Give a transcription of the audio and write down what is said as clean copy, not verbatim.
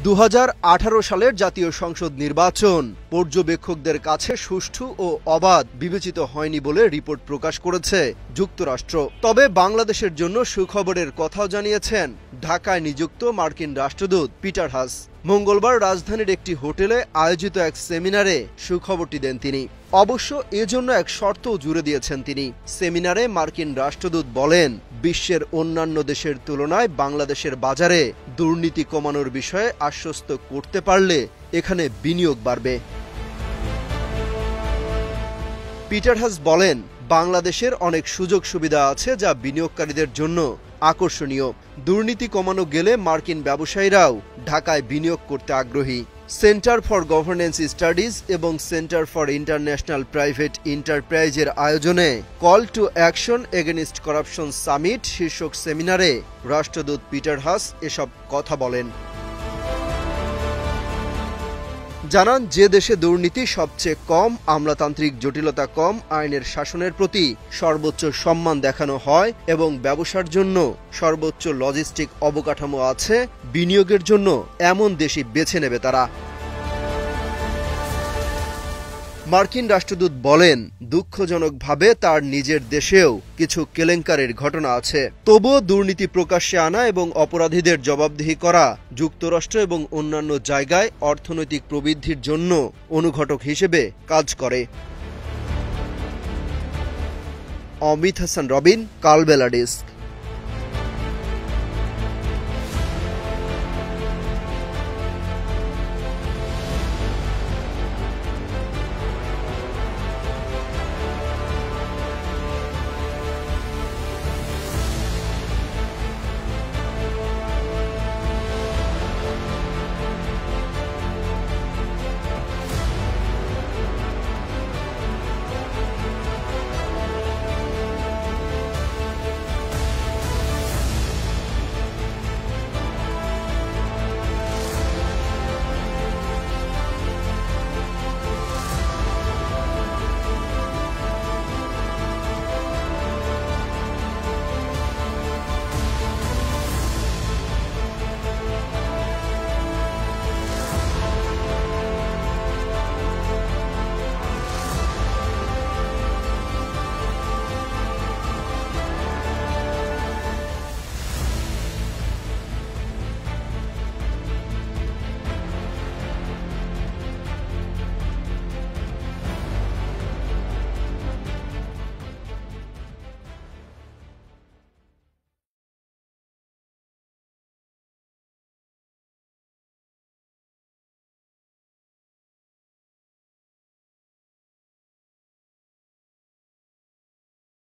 2018 সালের জাতীয় সংসদ নির্বাচন পর্যবেক্ষকদের কাছে সুষ্ঠু ও অবাধ বিবেচিত হয়নি বলে রিপোর্ট প্রকাশ করেছে যুক্তরাষ্ট্র। তবে বাংলাদেশের জন্য সুখবরের কথাও জানিয়েছেন ঢাকায় নিযুক্ত মার্কিন রাষ্ট্রদূত পিটার হাস। মঙ্গলবার রাজধানীর একটি হোটেলে আয়োজিত এক সেমিনারে সুখবরটি দেন তিনি। অবশ্য এজন্য এক শর্তও জুড়ে দিয়েছেন তিনি। সেমিনারে মার্কিন রাষ্ট্রদূত বলেন, বিশ্বের অন্যান্য দেশের তুলনায় বাংলাদেশের বাজারে দুর্নীতি কমানোর বিষয়ে আশ্বস্ত করতে পারলে এখানে বিনিয়োগ বাড়বে। পিটার হাস বলেন, বাংলাদেশের অনেক সুযোগ সুবিধা আছে যা বিনিয়োগকারীদের জন্য আকর্ষণীয়। দুর্নীতি কমানো গেলে মার্কিন ব্যবসায়ীরাও ঢাকায় বিনিয়োগ করতে আগ্রহী। সেন্টার ফর গভর্নেন্স স্টাডিজ এবং সেন্টার ফর ইন্টারন্যাশনাল প্রাইভেট এন্টারপ্রাইজের আয়োজনে call to action against corruption summit শীর্ষক সেমিনারে রাষ্ট্রদূত পিটার হাস এসব কথা বলেন। জানান, যে দেশে দুর্নীতি সবচেয়ে কম, আমলাতান্ত্রিক জটিলতা কম, আইনের শাসনের প্রতি সর্বোচ্চ সম্মান দেখানো হয় এবং ব্যবসার জন্য সর্বোচ্চ লজিস্টিক অবকাঠামো আছে, বিনিয়োগের জন্য এমন দেশই বেছে নেবে তারা। মার্কিন রাষ্ট্রদূত বলেন, দুঃখজনকভাবে তার নিজের দেশেও কিছু কেলেঙ্কারির ঘটনা আছে। তবুও দুর্নীতি প্রকাশ্যে আনা এবং অপরাধীদের জবাবদিহি করা যুক্তরাষ্ট্র এবং অন্যান্য জায়গায় অর্থনৈতিক প্রবৃদ্ধির জন্য অনুঘটক হিসেবে কাজ করে। অমিত হাসান রবিন, কালবেলা ডেস্ক।